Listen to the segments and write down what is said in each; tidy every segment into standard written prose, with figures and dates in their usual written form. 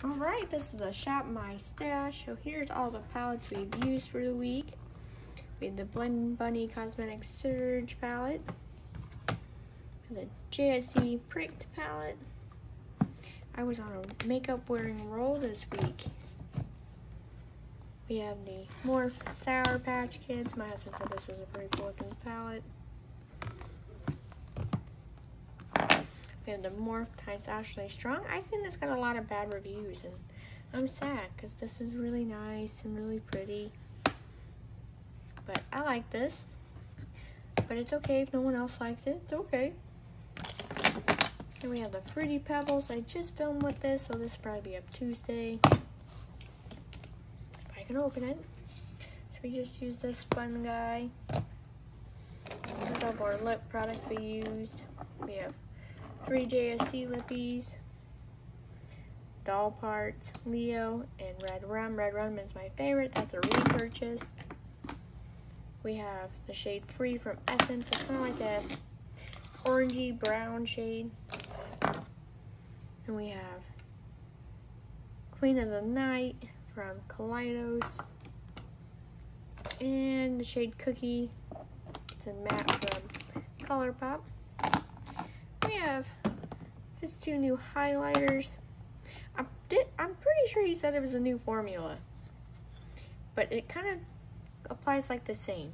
Alright, this is a Shop My Stash. So here's all the palettes we've used for the week. We have the Bling Bunny Cosmetic Surge palette. The JSE Pricked palette. I was on a makeup wearing roll this week. We have the Morph Sour Patch Kids. My husband said this was a pretty cool looking palette. We have the Morph Times Ashley Strong. I've seen this got a lot of bad reviews, and I'm sad because this is really nice and really pretty. But I like this. But it's okay if no one else likes it. It's okay. And we have the Fruity Pebbles. I just filmed with this, so this will probably be up Tuesday. If I can open it. So we just use this fun guy. Here's all of our lip products we used. We have 3 JSC lippies, Doll Parts, Leo, and Red Rum. Red Rum is my favorite. That's a repurchase. We have the shade Free from Essence. It's kind of like a orangey brown shade. And we have Queen of the Night from Kaleidos. And the shade Cookie. It's a matte from ColourPop. We have his 2 new highlighters. I'm pretty sure he said it was a new formula, but it kind of applies like the same.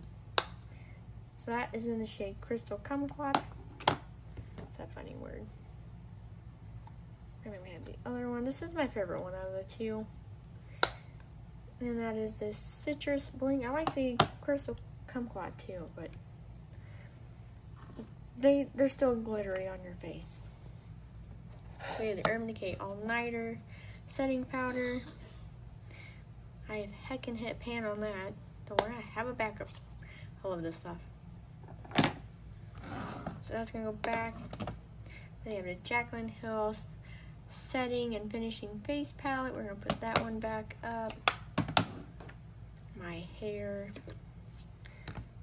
So that is in the shade Crystal Kumquat. It's a funny word. And then we have the other one. This is my favorite one out of the 2. And that is this Citrus Bling. I like the Crystal Kumquat too, but they're still glittery on your face. We have the Urban Decay All Nighter setting powder. I have heckin' hit pan on that. Don't worry, I have a backup. I love this stuff. So that's gonna go back. Then you have the Jaclyn Hill setting and finishing face palette. We're gonna put that one back up. My hair.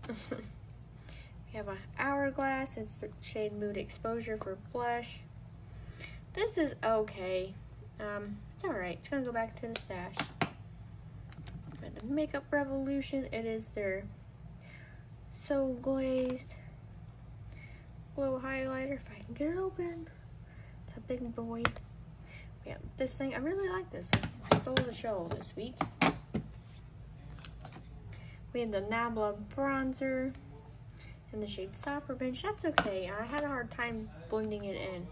We have an Hourglass. It's the shade Mood Exposure for blush. This is okay. It's alright. It's gonna go back to the stash. And the Makeup Revolution. It is their So Glazed Glow Highlighter. If I can get it open. It's a big boy. We have this thing. I really like this. It stole the show this week. We have the Nabla Bronzer in the shade Soft Revenge. That's okay. I had a hard time blending it in.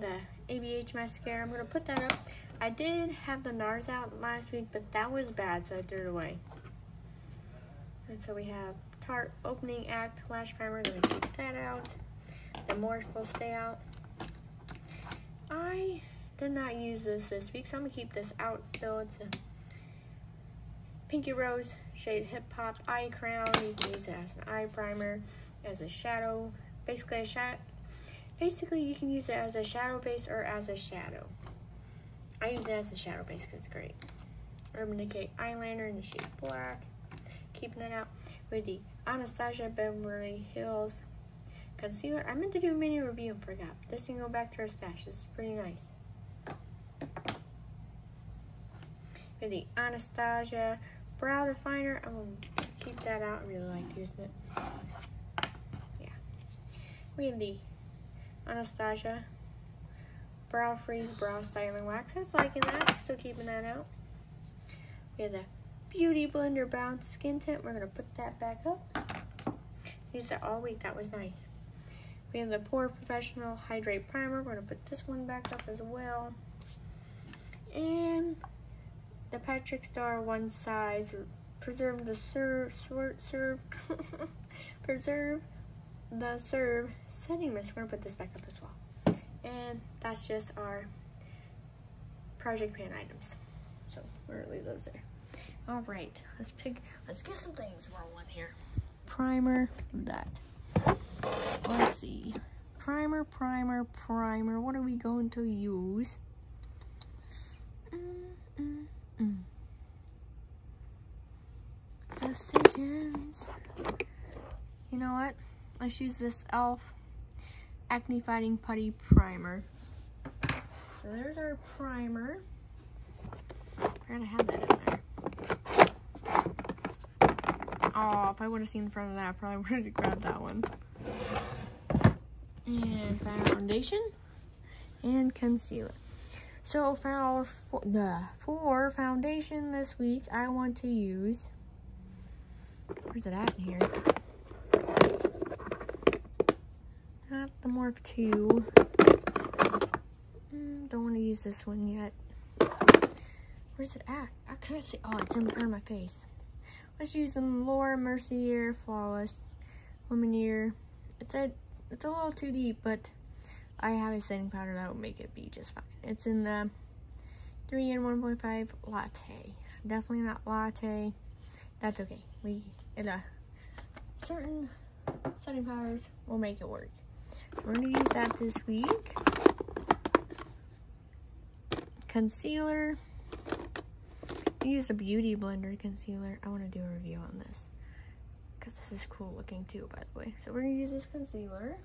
The ABH mascara. I'm going to put that up. I did have the NARS out last week, but that was bad, so I threw it away. And so we have Tart Opening Act Lash Primer. I'm going to keep that out. The Morph will stay out. I did not use this week, so I'm going to keep this out still. It's a Pinky Rose shade Hip Hop Eye Crown. You can use it as an eye primer, as a shadow. Basically you can use it as a shadow base or as a shadow. I use it as a shadow base because it's great. Urban Decay eyeliner in the shade Black. Keeping it out with the Anastasia Beverly Hills concealer. I meant to do a mini review and forgot. This can go back to our stash. This is pretty nice. With the Anastasia brow definer. I'm going to keep that out. I really like using it. Yeah. We have the Anastasia Brow Freeze Brow Styling Wax. I was liking that. Still keeping that out. We have the Beauty Blender Bounce Skin Tint. We're going to put that back up. Used that all week. That was nice. We have the Pore Professional Hydrate Primer. We're going to put this one back up as well. And the Patrick Star One Size Preserve the Preserve the Serve Setting Mist. We're going to put this back up as well. And that's just our project pan items. So we're going to leave those there. All right, let's get some things rolling here. Primer, that. Let's see. Primer. What are we going to use? Decisions. You know what? Let's use this e.l.f. Acne Fighting Putty Primer. So So there's our primer. We're gonna have that in there. Oh, if I would have seen the front of that, I probably would have grabbed that one. And foundation and concealer. So for foundation this week, I want to use, where's it at in here? Not the Morph 2. Don't want to use this one yet. Where's it at? I can't see. Oh, it's in front of my face. Let's use the Laura Mercier Flawless Lumineer. It's a little too deep, but I have a setting powder that will make it be just fine. It's in the 3 in 1.5 latte. Definitely not latte. That's okay. Certain setting powders will make it work. So we're gonna use that this week. Concealer. I use the Beauty Blender concealer. I want to do a review on this because this is cool looking too, by the way. So we're gonna use this concealer.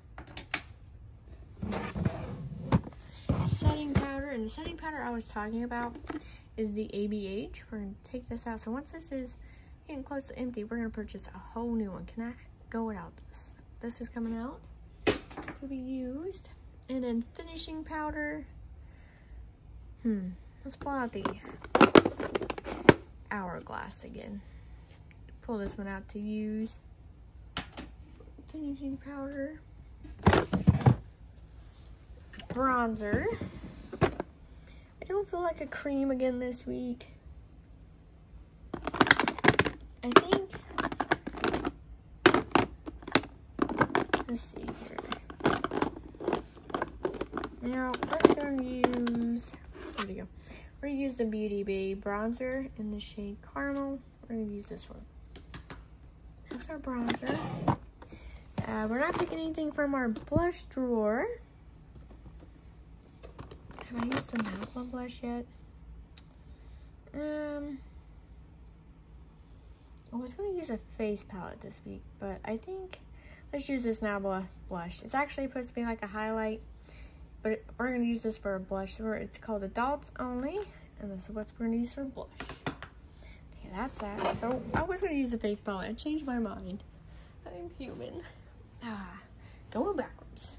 Setting powder, and the setting powder I was talking about is the ABH. We're gonna take this out. So once this is getting close to empty, we're gonna purchase a whole new one. Can I go without this? This is coming out to be used. And then finishing powder. Let's pull out the Hourglass again. Pull this one out to use. Finishing powder. Bronzer. I don't feel like a cream again this week. I think, let's see here. Now, let's go and use, where'd it go? We're gonna use the Beauty Bay bronzer in the shade Caramel. We're gonna use this one. That's our bronzer. We're not picking anything from our blush drawer. Have I used the Napa blush yet? I was gonna use a face palette this week, but I think let's use this Napa blush. It's actually supposed to be like a highlight, but we're gonna use this for a blush. So it's called Adults Only, and this is what we're gonna use for blush. Okay, that's that. So I was gonna use the face palette. I changed my mind. I'm human. Going backwards.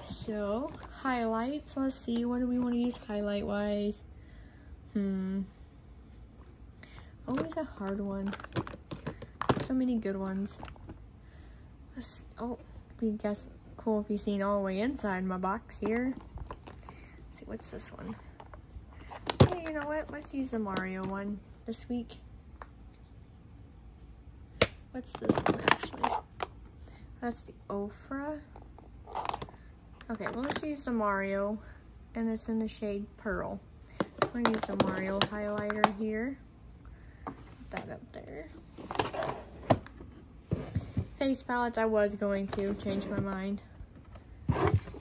So highlights. Let's see. What do we want to use highlight wise? Always a hard one. So many good ones. Be cool if you've seen all the way inside my box here. Let's see, what's this one? Hey, you know what? Let's use the Mario one this week. What's this one actually? That's the Ofra. Okay, well let's use the Mario, and it's in the shade Pearl. I'm gonna use the Mario highlighter here. Put that up there. Face palettes, I was going to change my mind.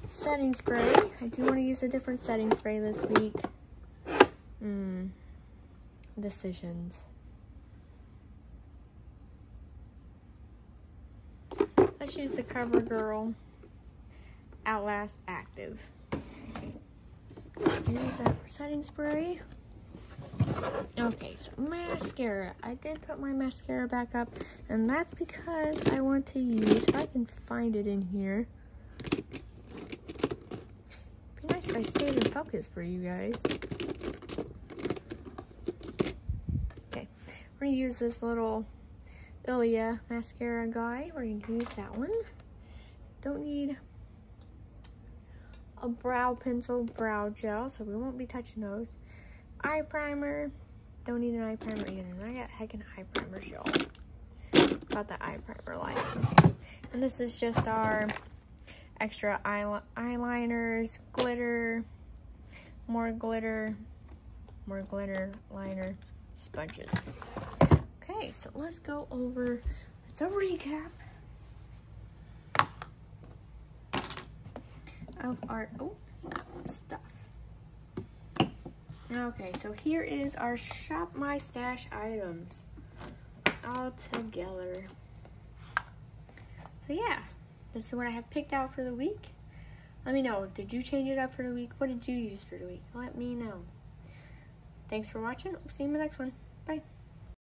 Setting spray. I do want to use a different setting spray this week. Decisions. Let's use the CoverGirl Outlast Active. Use that for setting spray. Okay, so mascara. I did put my mascara back up, and that's because I want to use, if I can find it in here. It'd be nice if I stayed in focus for you guys. Okay, we're gonna use this little Ilia mascara guy. We're gonna use that one. Don't need a brow pencil, brow gel, so we won't be touching those. Eye primer. Don't need an eye primer either. And I got heckin' eye primers, y'all. About the eye primer life. And this is just our extra eyeliners, glitter, more glitter liner, sponges. Okay, so let's go over, it's a recap of our stuff. Okay, so here is our Shop My Stash items all together. So yeah, this is what I have picked out for the week. Let me know. Did you change it up for the week? What did you use for the week? Let me know. Thanks for watching. See you in the next one. Bye.